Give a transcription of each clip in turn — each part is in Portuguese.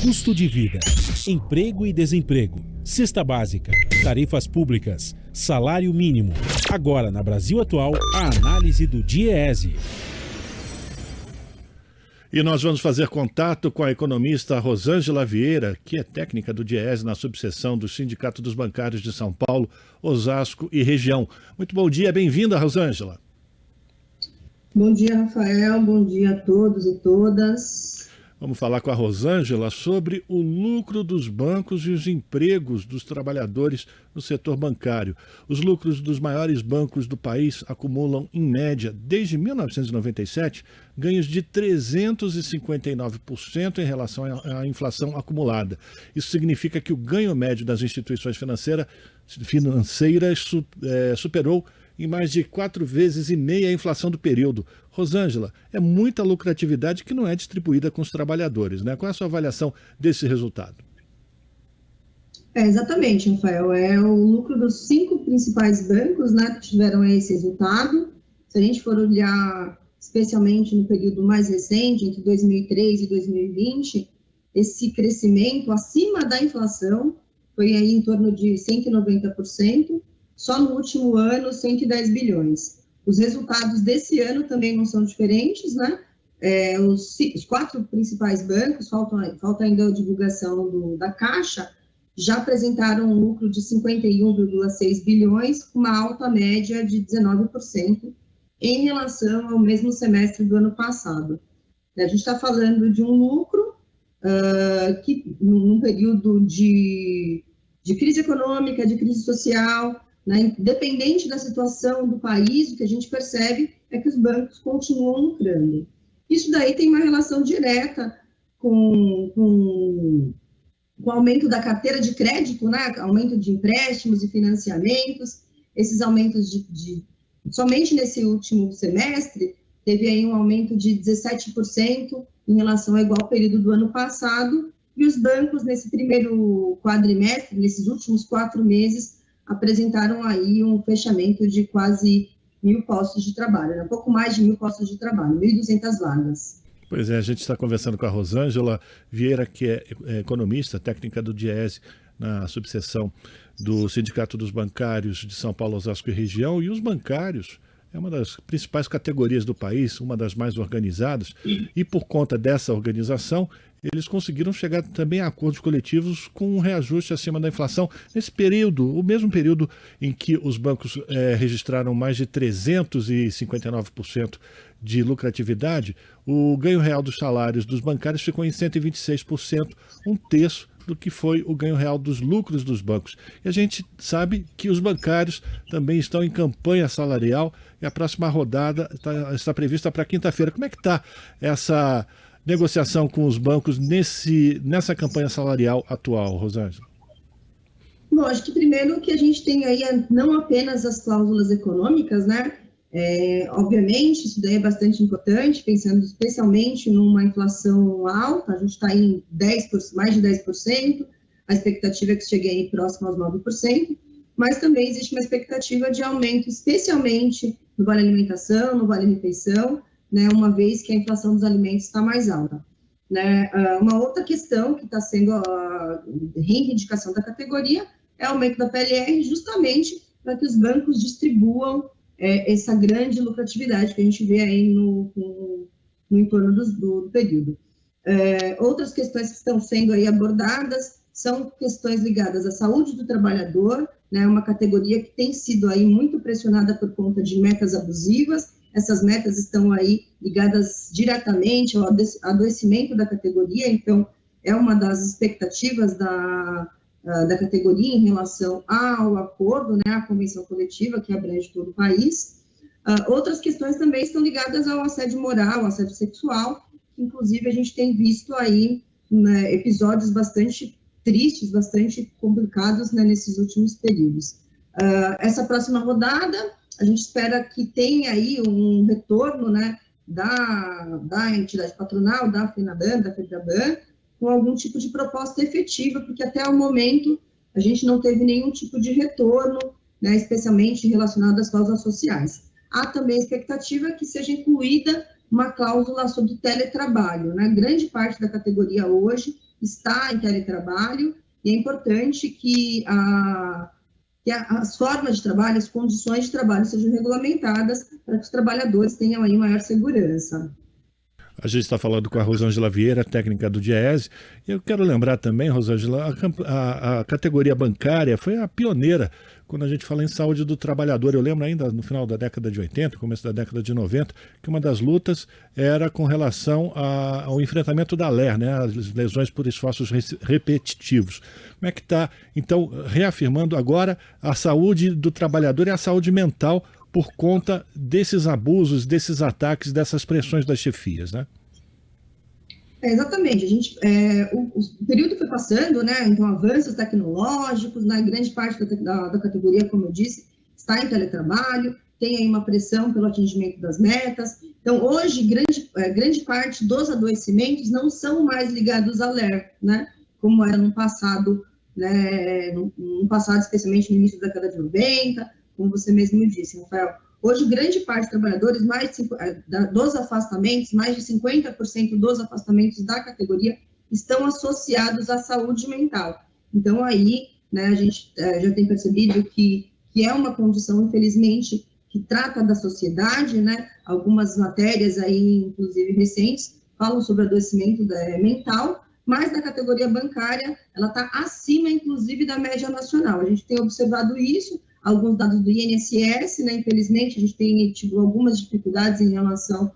Custo de vida, emprego e desemprego, cesta básica, tarifas públicas, salário mínimo. Agora, na Brasil Atual, a análise do DIEESE. E nós vamos fazer contato com a economista Rosângela Vieira, que é técnica do DIEESE na subseção do Sindicato dos Bancários de São Paulo, Osasco e região. Muito bom dia, bem-vinda, Rosângela. Bom dia, Rafael, bom dia a todos e todas. Vamos falar com a Rosângela sobre o lucro dos bancos e os empregos dos trabalhadores no setor bancário. Os lucros dos maiores bancos do país acumulam, em média, desde 1997, ganhos de 359% em relação à inflação acumulada. Isso significa que o ganho médio das instituições financeiras superou em mais de 4,5 vezes a inflação do período. Rosângela, é muita lucratividade que não é distribuída com os trabalhadores, né? Qual é a sua avaliação desse resultado? Exatamente, Rafael. É o lucro dos 5 principais bancos, né, que tiveram esse resultado. Se a gente for olhar especialmente no período mais recente, entre 2003 e 2020, esse crescimento acima da inflação foi aí em torno de 190%. Só no último ano, 110 bilhões. Os resultados desse ano também não são diferentes, né? Os 4 principais bancos, falta ainda a divulgação da Caixa, já apresentaram um lucro de 51,6 bilhões, com uma alta média de 19% em relação ao mesmo semestre do ano passado. A gente está falando de um lucro que, num período de crise econômica, de crise social, né, independente da situação do país, o que a gente percebe é que os bancos continuam lucrando. Isso daí tem uma relação direta com o aumento da carteira de crédito, né, aumento de empréstimos e financiamentos. Esses aumentos somente nesse último semestre, teve aí um aumento de 17% em relação ao igual período do ano passado, e os bancos nesse primeiro quadrimestre, nesses últimos 4 meses, apresentaram aí um fechamento de quase 1.000 postos de trabalho, né? Um pouco mais de 1.000 postos de trabalho, 1.200 vagas. Pois é, a gente está conversando com a Rosângela Vieira, que é economista, técnica do DIEESE, na subseção do Sindicato dos Bancários de São Paulo, Osasco e região, e os bancários é uma das principais categorias do país, uma das mais organizadas, e por conta dessa organização, eles conseguiram chegar também a acordos coletivos com um reajuste acima da inflação. Nesse período, o mesmo período em que os bancos registraram mais de 359% de lucratividade, o ganho real dos salários dos bancários ficou em 126%, um terço do que foi o ganho real dos lucros dos bancos. E a gente sabe que os bancários também estão em campanha salarial e a próxima rodada está prevista para quinta-feira. Como é que está essa negociação com os bancos nessa campanha salarial atual, Rosângela? Bom, acho que primeiro que a gente tem aí não apenas as cláusulas econômicas, né? Obviamente, isso daí é bastante importante, pensando especialmente numa inflação alta, a gente está em mais de 10%, a expectativa é que chegue aí próximo aos 9%, mas também existe uma expectativa de aumento, especialmente no Vale Alimentação, no Vale Refeição, né, uma vez que a inflação dos alimentos está mais alta. Né? Uma outra questão que está sendo a reivindicação da categoria é o aumento da PLR, justamente para que os bancos distribuam essa grande lucratividade que a gente vê aí no entorno do período. Outras questões que estão sendo aí abordadas são questões ligadas à saúde do trabalhador, né, uma categoria que tem sido aí muito pressionada por conta de metas abusivas. Essas metas estão aí ligadas diretamente ao adoecimento da categoria, então é uma das expectativas da categoria em relação ao acordo, né, a convenção coletiva que abrange todo o país. Outras questões também estão ligadas ao assédio moral, ao assédio sexual, que inclusive a gente tem visto aí, né, episódios bastante tristes, bastante complicados, né, nesses últimos períodos. Essa próxima rodada, a gente espera que tenha aí um retorno, né, da entidade patronal, da FENABAN, da FEBRABAN, com algum tipo de proposta efetiva, porque até o momento a gente não teve nenhum tipo de retorno, né, especialmente relacionado às cláusulas sociais. Há também a expectativa que seja incluída uma cláusula sobre teletrabalho, né? Grande parte da categoria hoje está em teletrabalho e é importante que as formas de trabalho, as condições de trabalho sejam regulamentadas para que os trabalhadores tenham aí maior segurança. A gente está falando com a Rosângela Vieira, técnica do DIEESE. Eu quero lembrar também, Rosângela, a categoria bancária foi a pioneira quando a gente fala em saúde do trabalhador. Eu lembro ainda no final da década de 80, começo da década de 90, que uma das lutas era com relação ao enfrentamento da LER, né, as lesões por esforços repetitivos. Como é que está, então, reafirmando agora a saúde do trabalhador e a saúde mental por conta desses abusos, desses ataques, dessas pressões das chefias, né? Exatamente, o período foi passando, né? Então, avanços tecnológicos, né? Grande parte da categoria, como eu disse, está em teletrabalho, tem aí uma pressão pelo atingimento das metas. Então, hoje, grande parte dos adoecimentos não são mais ligados à LER, né? Como era no passado, né? No passado, especialmente no início da década de 90, como você mesmo disse, Rafael. Hoje, grande parte dos trabalhadores, dos afastamentos, mais de 50% dos afastamentos da categoria estão associados à saúde mental. Então, aí, né, a gente já tem percebido que é uma condição, infelizmente, que trata da sociedade, né? Algumas matérias aí, inclusive recentes, falam sobre adoecimento mental, mas na categoria bancária, ela está acima, inclusive, da média nacional. A gente tem observado isso, alguns dados do INSS, né? Infelizmente, a gente tem tido algumas dificuldades em relação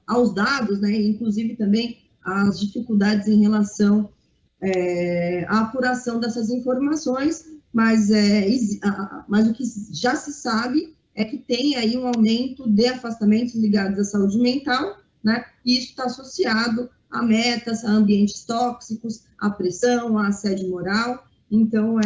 aos dados, né? Inclusive também as dificuldades em relação à apuração dessas informações, mas o que já se sabe é que tem aí um aumento de afastamentos ligados à saúde mental, né? E isso está associado a metas, a ambientes tóxicos, a pressão, a assédio moral. Então,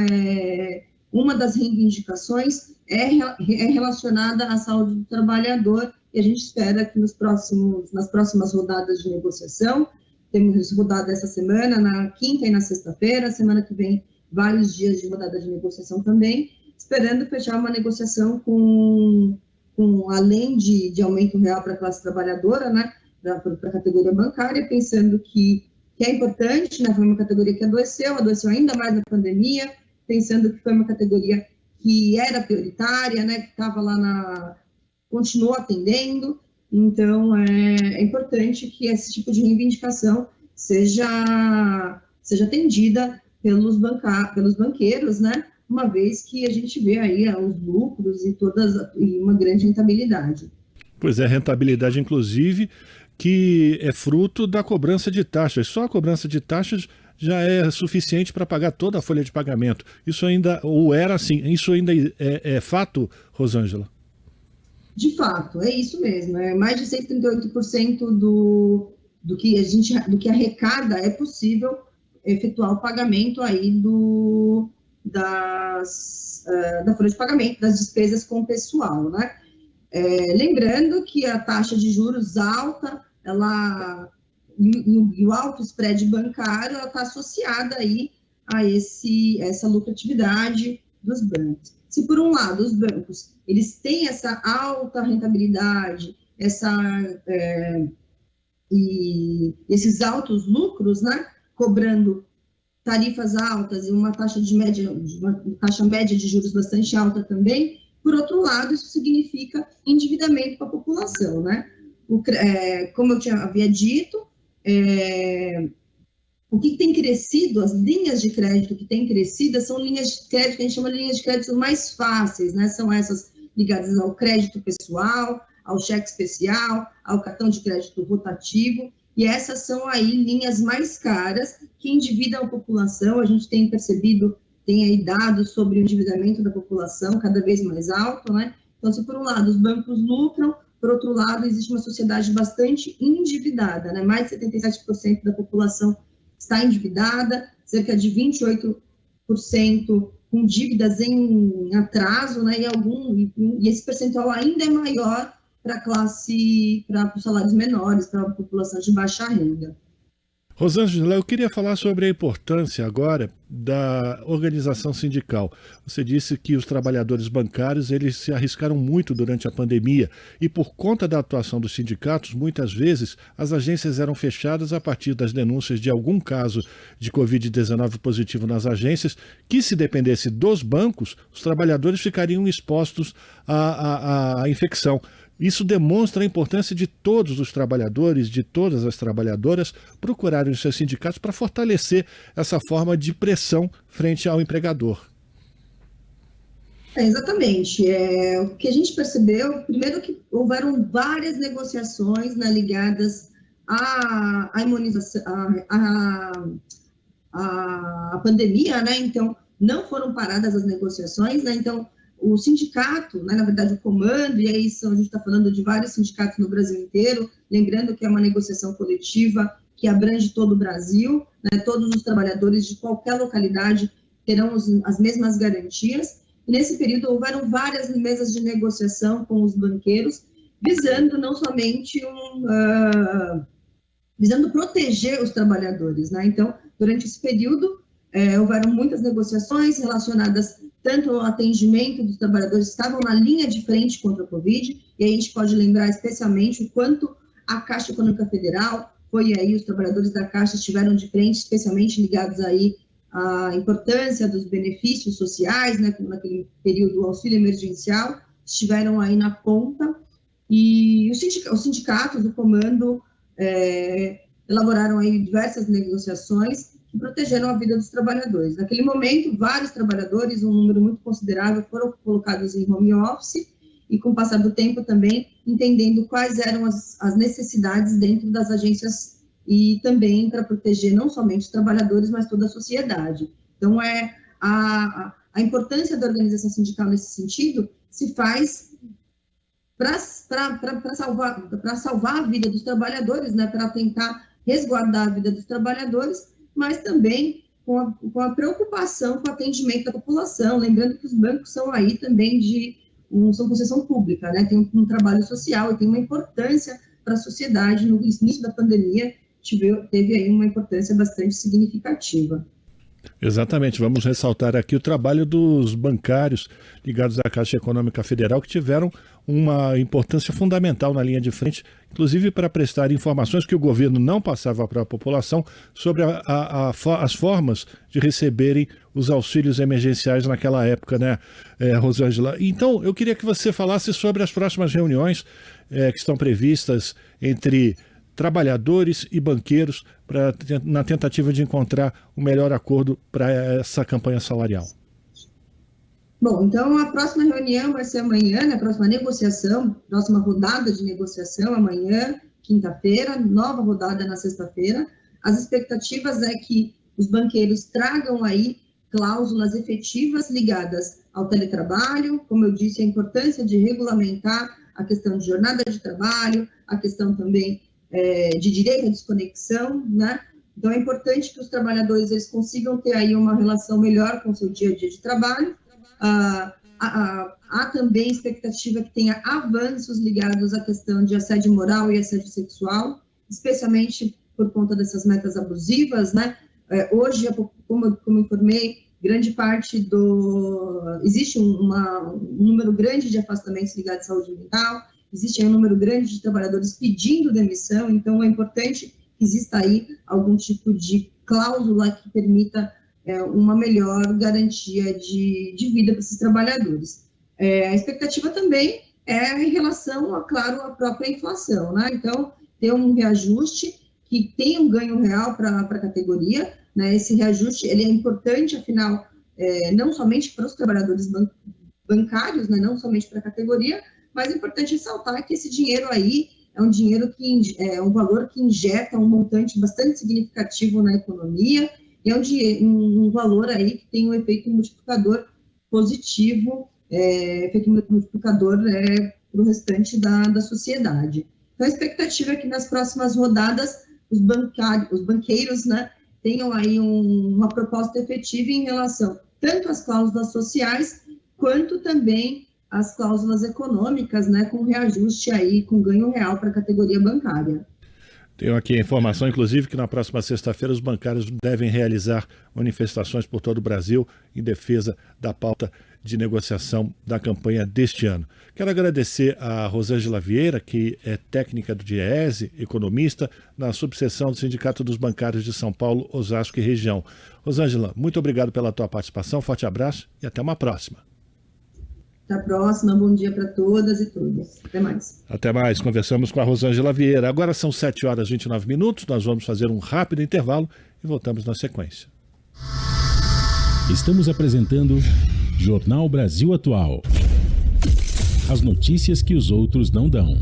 uma das reivindicações é relacionada à saúde do trabalhador, e a gente espera que nas próximas rodadas de negociação, temos rodada essa semana, na quinta e na sexta-feira, semana que vem, vários dias de rodada de negociação também, esperando fechar uma negociação com além de aumento real para a classe trabalhadora, né, para a categoria bancária, pensando que é importante, né, foi uma categoria que adoeceu ainda mais na pandemia, pensando que foi uma categoria que era prioritária, né, que estava lá continuou atendendo. Então, é importante que esse tipo de reivindicação seja atendida pelos banqueiros, né, uma vez que a gente vê aí os lucros e uma grande rentabilidade. Pois é, rentabilidade, inclusive, que é fruto da cobrança de taxas. Só a cobrança de taxas já é suficiente para pagar toda a folha de pagamento. Isso ainda, ou era assim, isso ainda é fato, Rosângela? De fato, é isso mesmo. Mais de 138% do que arrecada é possível efetuar o pagamento aí da folha de pagamento, das despesas com o pessoal, né? Lembrando que a taxa de juros alta, e o alto spread bancário, ela está associada aí a essa lucratividade dos bancos. Se, por um lado, os bancos eles têm essa alta rentabilidade, e esses altos lucros, né, cobrando tarifas altas e uma taxa média de juros bastante alta também, por outro lado, isso significa endividamento para a população, né? Como eu havia dito, o que tem crescido, as linhas de crédito que têm crescido são linhas de crédito que a gente chama de linhas de crédito mais fáceis, né? São essas ligadas ao crédito pessoal, ao cheque especial, ao cartão de crédito rotativo, e essas são aí linhas mais caras que endividam a população. A gente tem percebido, tem aí dados sobre o endividamento da população cada vez mais alto, né? Então, se por um lado os bancos lucram, por outro lado existe uma sociedade bastante endividada, né? Mais de 77% da população está endividada, cerca de 28% com dívidas em atraso, né? E esse percentual ainda é maior para os salários menores, para a população de baixa renda. Rosângela, eu queria falar sobre a importância agora, da organização sindical. Você disse que os trabalhadores bancários eles se arriscaram muito durante a pandemia e por conta da atuação dos sindicatos, muitas vezes as agências eram fechadas a partir das denúncias de algum caso de Covid-19 positivo nas agências, que se dependesse dos bancos, os trabalhadores ficariam expostos à infecção. Isso demonstra a importância de todos os trabalhadores, de todas as trabalhadoras, procurarem os seus sindicatos para fortalecer essa forma de pressão frente ao empregador. Exatamente. O que a gente percebeu, primeiro que houveram várias negociações, né, ligadas à imunização, à pandemia, né? Então, não foram paradas as negociações, né? Então, o sindicato, né, na verdade o comando, e aí a gente está falando de vários sindicatos no Brasil inteiro, lembrando que é uma negociação coletiva que abrange todo o Brasil, né, todos os trabalhadores de qualquer localidade terão as mesmas garantias, e nesse período houveram várias mesas de negociação com os banqueiros, visando não somente visando proteger os trabalhadores, né? Então, durante esse período, houveram muitas negociações relacionadas tanto ao atendimento dos trabalhadores que estavam na linha de frente contra a Covid, e aí a gente pode lembrar especialmente o quanto a Caixa Econômica Federal foi aí, os trabalhadores da Caixa estiveram de frente, especialmente ligados aí à importância dos benefícios sociais, né, como naquele período o auxílio emergencial, estiveram aí na ponta, e os sindicatos, o comando, elaboraram aí diversas negociações que protegeram a vida dos trabalhadores. Naquele momento, vários trabalhadores, um número muito considerável, foram colocados em home office e, com o passar do tempo, também entendendo quais eram as necessidades dentro das agências e também para proteger não somente os trabalhadores, mas toda a sociedade. Então, a importância da organização sindical nesse sentido se faz para salvar a vida dos trabalhadores, né, para tentar resguardar a vida dos trabalhadores, mas também com a preocupação com o atendimento da população, lembrando que os bancos são aí também são concessão pública, né? Tem um trabalho social e tem uma importância para a sociedade. No início da pandemia, teve aí uma importância bastante significativa. Exatamente, vamos ressaltar aqui o trabalho dos bancários ligados à Caixa Econômica Federal, que tiveram uma importância fundamental na linha de frente, inclusive para prestar informações que o governo não passava para a população sobre as formas de receberem os auxílios emergenciais naquela época, né, Rosângela? Então, eu queria que você falasse sobre as próximas reuniões que estão previstas entre trabalhadores e banqueiros na tentativa de encontrar o melhor acordo para essa campanha salarial. Bom, então a próxima reunião vai ser amanhã, né, a próxima negociação, próxima rodada de negociação amanhã, quinta-feira, nova rodada na sexta-feira. As expectativas é que os banqueiros tragam aí cláusulas efetivas ligadas ao teletrabalho, como eu disse, a importância de regulamentar a questão de jornada de trabalho, a questão também de direito à desconexão, né? Então, é importante que os trabalhadores eles consigam ter aí uma relação melhor com o seu dia a dia de trabalho. Há também expectativa que tenha avanços ligados à questão de assédio moral e assédio sexual, especialmente por conta dessas metas abusivas, né? Hoje, como eu informei, grande parte existe um número grande de afastamentos ligados à saúde mental, existe um número grande de trabalhadores pedindo demissão, então é importante que exista aí algum tipo de cláusula que permita uma melhor garantia de vida para esses trabalhadores. A expectativa também é em relação, claro, à própria inflação, né? Então, ter um reajuste que tenha um ganho real para a categoria, né? Esse reajuste ele é importante, afinal, não somente para os trabalhadores bancários, né? Não somente para a categoria, mas é importante ressaltar que esse dinheiro aí é um dinheiro que é um valor que injeta um montante bastante significativo na economia, e é um valor aí que tem um efeito multiplicador positivo, efeito multiplicador para o restante da sociedade. Então, a expectativa é que nas próximas rodadas os banqueiros, né, tenham aí uma proposta efetiva em relação tanto às cláusulas sociais, quanto também as cláusulas econômicas, né, com reajuste aí, com ganho real para a categoria bancária. Tenho aqui a informação, inclusive, que na próxima sexta-feira os bancários devem realizar manifestações por todo o Brasil em defesa da pauta de negociação da campanha deste ano. Quero agradecer a Rosângela Vieira, que é técnica do DIEESE, economista, na subseção do Sindicato dos Bancários de São Paulo, Osasco e região. Rosângela, muito obrigado pela tua participação, forte abraço e até uma próxima. Até a próxima, bom dia para todas e todos. Até mais. Até mais, conversamos com a Rosângela Vieira. Agora são 7h29, nós vamos fazer um rápido intervalo e voltamos na sequência. Estamos apresentando Jornal Brasil Atual. As notícias que os outros não dão.